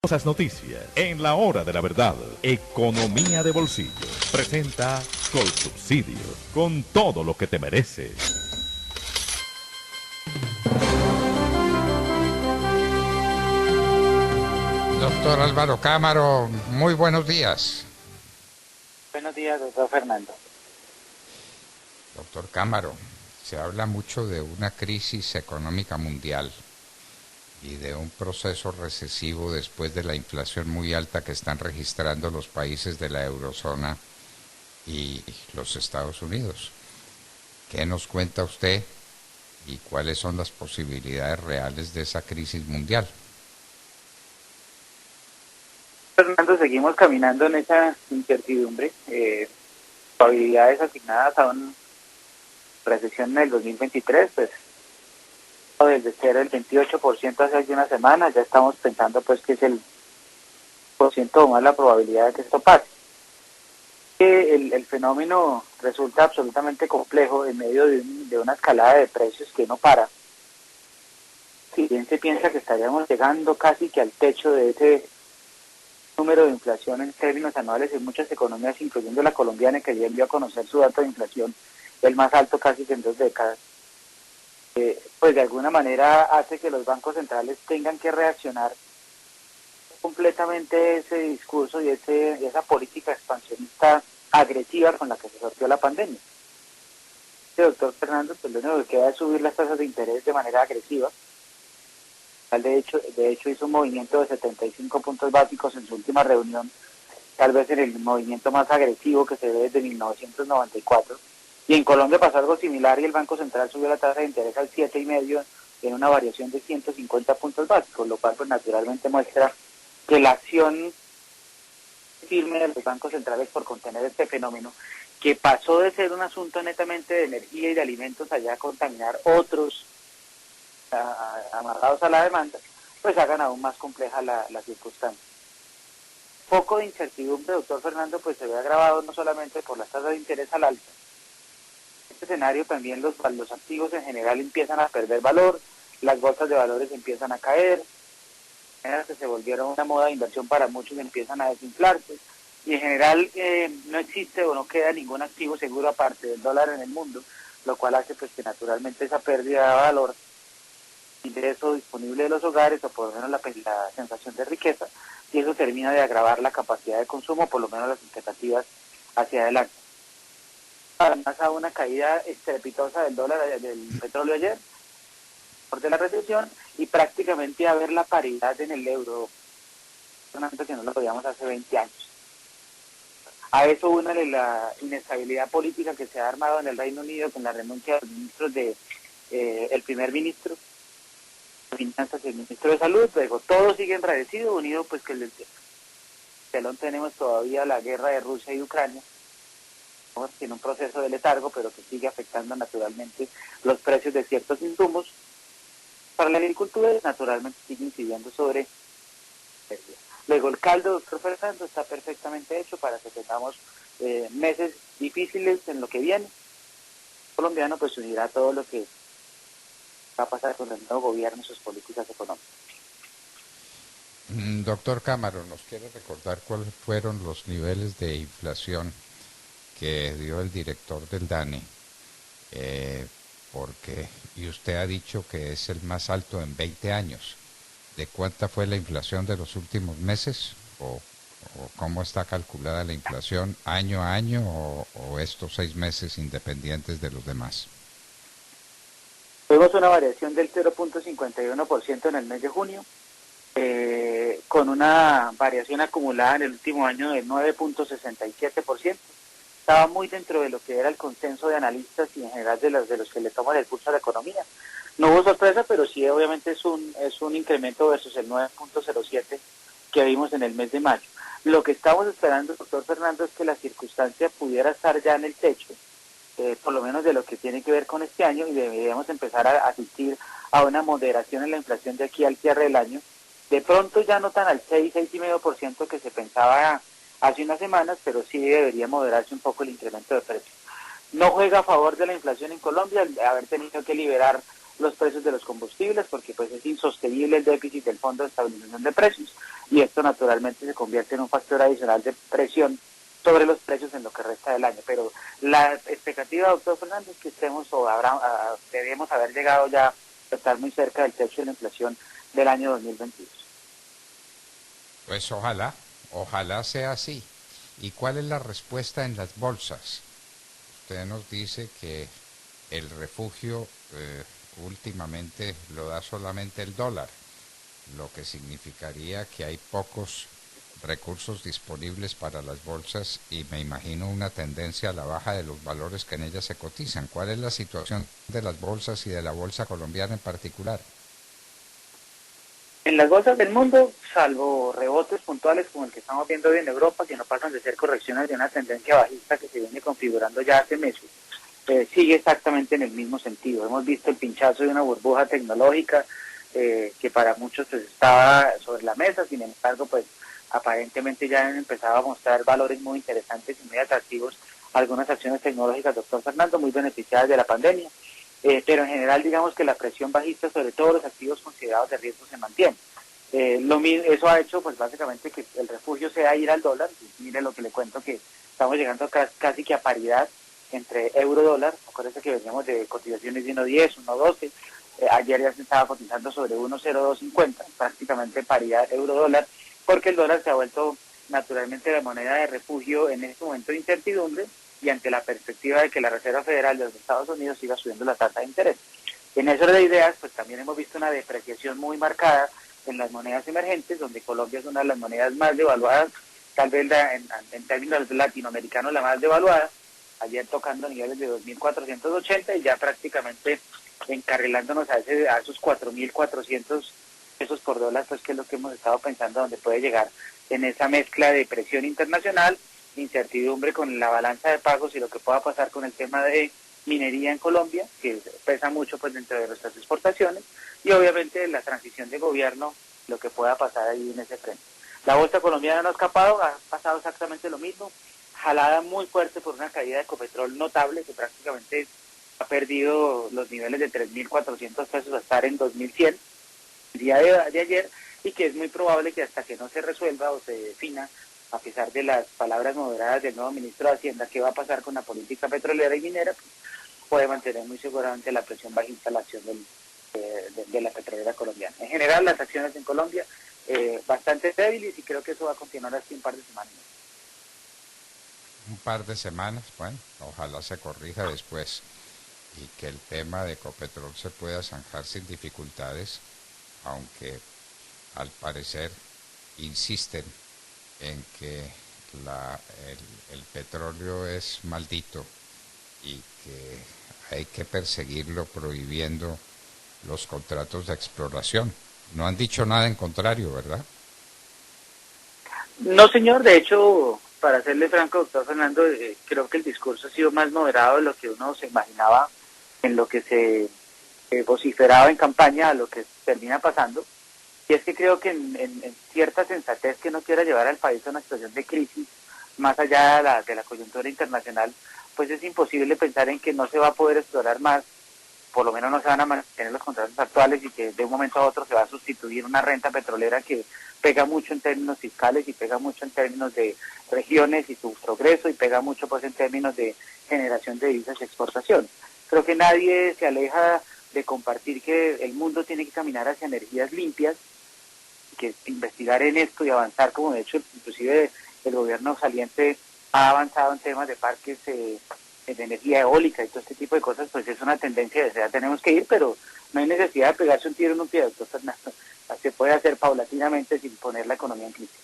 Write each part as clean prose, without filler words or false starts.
Esas noticias en la hora de la verdad. Economía de bolsillo. Presenta Colsubsidio. Con todo lo que te mereces. Doctor Álvaro Cámara, muy buenos días. Buenos días, doctor Fernando. Doctor Cámara, se habla mucho de una crisis económica mundial y de un proceso recesivo después de la inflación muy alta que están registrando los países de la eurozona y los Estados Unidos. ¿Qué nos cuenta usted y cuáles son las posibilidades reales de esa crisis mundial? Fernando, seguimos caminando en esa incertidumbre. Probabilidades asignadas a una recesión en el 2023, pues desde ser el 28% hace algunas semanas, ya estamos pensando pues que es el por ciento o más la probabilidad de que esto pase. El fenómeno resulta absolutamente complejo en medio de una escalada de precios que no para. Si bien se piensa que estaríamos llegando casi que al techo de ese número de inflación en términos anuales en muchas economías, incluyendo la colombiana, que ya envió a conocer su dato de inflación, el más alto casi que en 2 décadas, pues de alguna manera hace que los bancos centrales tengan que reaccionar completamente ese discurso y esa política expansionista agresiva con la que se sortió la pandemia. Doctor Fernando, pues lo único que queda es subir las tasas de interés de manera agresiva. De hecho hizo un movimiento de 75 puntos básicos en su última reunión, tal vez en el movimiento más agresivo que se ve desde 1994. Y en Colombia pasó algo similar y el Banco Central subió la tasa de interés al 7,5 en una variación de 150 puntos básicos, lo cual pues naturalmente muestra que la acción firme de los bancos centrales por contener este fenómeno, que pasó de ser un asunto netamente de energía y de alimentos allá a contaminar otros amarrados a la demanda, pues hagan aún más compleja la circunstancia. Poco de incertidumbre, doctor Fernando, pues se ve agravado no solamente por las tasas de interés al alza. En este escenario también los activos en general empiezan a perder valor, las bolsas de valores empiezan a caer, que se volvieron una moda de inversión para muchos empiezan a desinflarse, y en general no existe o no queda ningún activo seguro aparte del dólar en el mundo, lo cual hace pues que naturalmente esa pérdida de valor, ingreso disponible de los hogares, o por lo menos la sensación de riqueza, y eso termina de agravar la capacidad de consumo, por lo menos las expectativas hacia adelante. Además a una caída estrepitosa del dólar, del petróleo ayer, por de la recesión, y prácticamente a ver la paridad en el euro, que no lo veíamos hace 20 años. A eso únale la inestabilidad política que se ha armado en el Reino Unido con la renuncia de los ministros el primer ministro de Finanzas y el ministro de Salud. Luego todo sigue enrarecido, unido pues que el telón tenemos todavía la guerra de Rusia y Ucrania, en un proceso de letargo, pero que sigue afectando naturalmente los precios de ciertos insumos para la agricultura y naturalmente sigue incidiendo sobre. Luego el caldo, doctor Fernando, está perfectamente hecho para que tengamos meses difíciles en lo que viene. El colombiano pues unirá todo lo que va a pasar con el nuevo gobierno y sus políticas económicas. Doctor Cámara, ¿nos quiere recordar cuáles fueron los niveles de inflación que dio el director del DANE? Y usted ha dicho que es el más alto en 20 años. ¿De cuánta fue la inflación de los últimos meses? ¿O cómo está calculada la inflación año a año o estos 6 meses independientes de los demás? Tuvimos una variación del 0,51% en el mes de junio, con una variación acumulada en el último año del 9,67%. Estaba muy dentro de lo que era el consenso de analistas y en general de los que le toman el pulso a la economía. No hubo sorpresa, pero sí obviamente es un incremento versus el 9,07 que vimos en el mes de mayo. Lo que estamos esperando, doctor Fernando, es que la circunstancia pudiera estar ya en el techo, por lo menos de lo que tiene que ver con este año, y deberíamos empezar a asistir a una moderación en la inflación de aquí al cierre del año. De pronto ya no tan al 6,5% que se pensaba hace unas semanas, pero sí debería moderarse un poco el incremento de precios. No juega a favor de la inflación en Colombia el haber tenido que liberar los precios de los combustibles, porque pues es insostenible el déficit del Fondo de Estabilización de Precios. y esto naturalmente se convierte en un factor adicional de presión sobre los precios en lo que resta del año. Pero la expectativa, doctor Fernández, es que estemos debemos haber llegado ya a estar muy cerca del techo de la inflación del año 2022. Pues ojalá sea así. ¿Y cuál es la respuesta en las bolsas? Usted nos dice que el refugio últimamente lo da solamente el dólar, lo que significaría que hay pocos recursos disponibles para las bolsas y me imagino una tendencia a la baja de los valores que en ellas se cotizan. ¿Cuál es la situación de las bolsas y de la bolsa colombiana en particular? En las bolsas del mundo, salvo rebotes puntuales como el que estamos viendo hoy en Europa, que no pasan de ser correcciones de una tendencia bajista que se viene configurando ya hace meses, sigue exactamente en el mismo sentido. Hemos visto el pinchazo de una burbuja tecnológica que para muchos pues estaba sobre la mesa, sin embargo pues aparentemente ya han empezado a mostrar valores muy interesantes y muy atractivos algunas acciones tecnológicas, doctor Fernando, muy beneficiadas de la pandemia. Pero en general digamos que la presión bajista sobre todos los activos considerados de riesgo se mantiene. Eso ha hecho pues básicamente que el refugio sea ir al dólar. Y mire lo que le cuento, que estamos llegando casi que a paridad entre euro-dólar. Acuérdense que veníamos de cotizaciones de 1.10, 1.12. Ayer ya se estaba cotizando sobre 1.0250, prácticamente paridad euro-dólar, porque el dólar se ha vuelto naturalmente la moneda de refugio en este momento de incertidumbre y ante la perspectiva de que la Reserva Federal de los Estados Unidos siga subiendo la tasa de interés. En eso de ideas, pues también hemos visto una depreciación muy marcada en las monedas emergentes, donde Colombia es una de las monedas más devaluadas, tal vez en términos latinoamericanos la más devaluada, ayer tocando niveles de 2.480 y ya prácticamente encarrilándonos a esos 4.400 pesos por dólar, pues que es lo que hemos estado pensando, donde puede llegar en esa mezcla de presión internacional, incertidumbre con la balanza de pagos y lo que pueda pasar con el tema de minería en Colombia, que pesa mucho pues dentro de nuestras exportaciones, y obviamente la transición de gobierno, lo que pueda pasar ahí en ese frente. La bolsa colombiana no ha escapado, ha pasado exactamente lo mismo, jalada muy fuerte por una caída de Ecopetrol notable, que prácticamente ha perdido los niveles de 3.400 pesos a estar en 2.100 el día de ayer, y que es muy probable que hasta que no se resuelva o se defina, a pesar de las palabras moderadas del nuevo ministro de Hacienda, qué va a pasar con la política petrolera y minera, pues, puede mantener muy seguramente la presión bajista la acción de la petrolera colombiana. En general, las acciones en Colombia bastante débiles, y creo que eso va a continuar así un par de semanas. Un par de semanas, bueno, ojalá se corrija después y que el tema de Ecopetrol se pueda zanjar sin dificultades, aunque al parecer insisten en que el petróleo es maldito y que hay que perseguirlo prohibiendo los contratos de exploración. No han dicho nada en contrario, ¿verdad? No, señor, de hecho, para serle franco, doctor Fernando, creo que el discurso ha sido más moderado de lo que uno se imaginaba en lo que se vociferaba en campaña a lo que termina pasando. Y es que creo que en cierta sensatez que no quiera llevar al país a una situación de crisis, más allá de la coyuntura internacional, pues es imposible pensar en que no se va a poder explorar más, por lo menos no se van a mantener los contratos actuales, y que de un momento a otro se va a sustituir una renta petrolera que pega mucho en términos fiscales y pega mucho en términos de regiones y su progreso, y pega mucho pues en términos de generación de divisas y exportación. Creo que nadie se aleja de compartir que el mundo tiene que caminar hacia energías limpias, que investigar en esto y avanzar, como de hecho inclusive el gobierno saliente ha avanzado en temas de parques de energía eólica y todo este tipo de cosas, pues es una tendencia de ya tenemos que ir, pero no hay necesidad de pegarse un tiro en un pie, doctor Fernando. Se puede hacer paulatinamente sin poner la economía en crisis.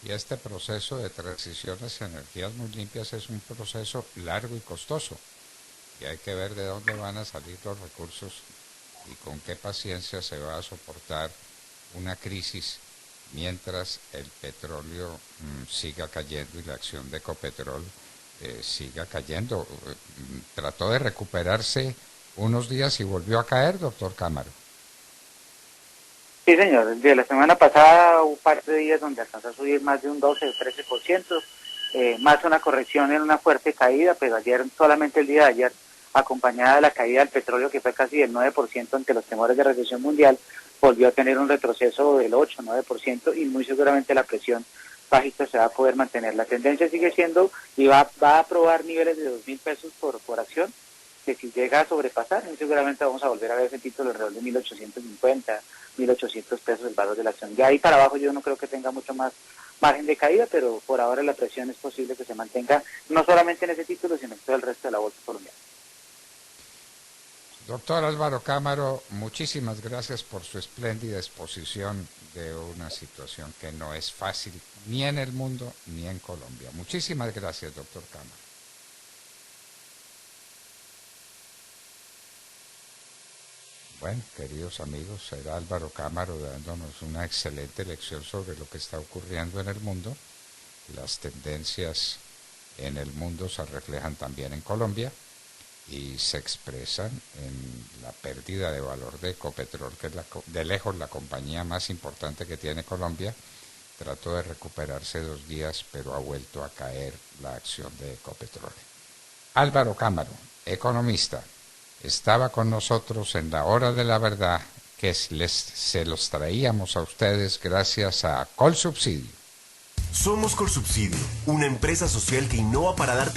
Y este proceso de transición hacia energías muy limpias es un proceso largo y costoso. Y hay que ver de dónde van a salir los recursos y con qué paciencia se va a soportar una crisis mientras el petróleo siga cayendo y la acción de Ecopetrol siga cayendo. Trató de recuperarse unos días y volvió a caer, doctor Cámara. Sí, señor. De la semana pasada hubo un par de días donde alcanzó a subir más de un 12 o 13%, más una corrección en una fuerte caída, pero ayer, solamente el día de ayer, acompañada de la caída del petróleo, que fue casi del 9% ante los temores de recesión mundial, volvió a tener un retroceso del 8-9% y muy seguramente la presión bajista se va a poder mantener. La tendencia sigue siendo y va a probar niveles de 2.000 pesos por acción, que si llega a sobrepasar, muy seguramente vamos a volver a ver ese título alrededor de 1.850, 1.800 pesos el valor de la acción. De ahí para abajo yo no creo que tenga mucho más margen de caída, pero por ahora la presión es posible que se mantenga no solamente en ese título, sino en todo el resto de la bolsa colombiana. Doctor Álvaro Cámara, muchísimas gracias por su espléndida exposición de una situación que no es fácil ni en el mundo ni en Colombia. Muchísimas gracias, doctor Cámara. Bueno, queridos amigos, era Álvaro Cámara dándonos una excelente lección sobre lo que está ocurriendo en el mundo. Las tendencias en el mundo se reflejan también en Colombia y se expresan en la pérdida de valor de Ecopetrol, que es de lejos la compañía más importante que tiene Colombia. Trató de recuperarse 2 días, pero ha vuelto a caer la acción de Ecopetrol. Álvaro Cámara, economista, estaba con nosotros en la hora de la verdad, que se los traíamos a ustedes gracias a Colsubsidio. Somos Colsubsidio, una empresa social que innova para darte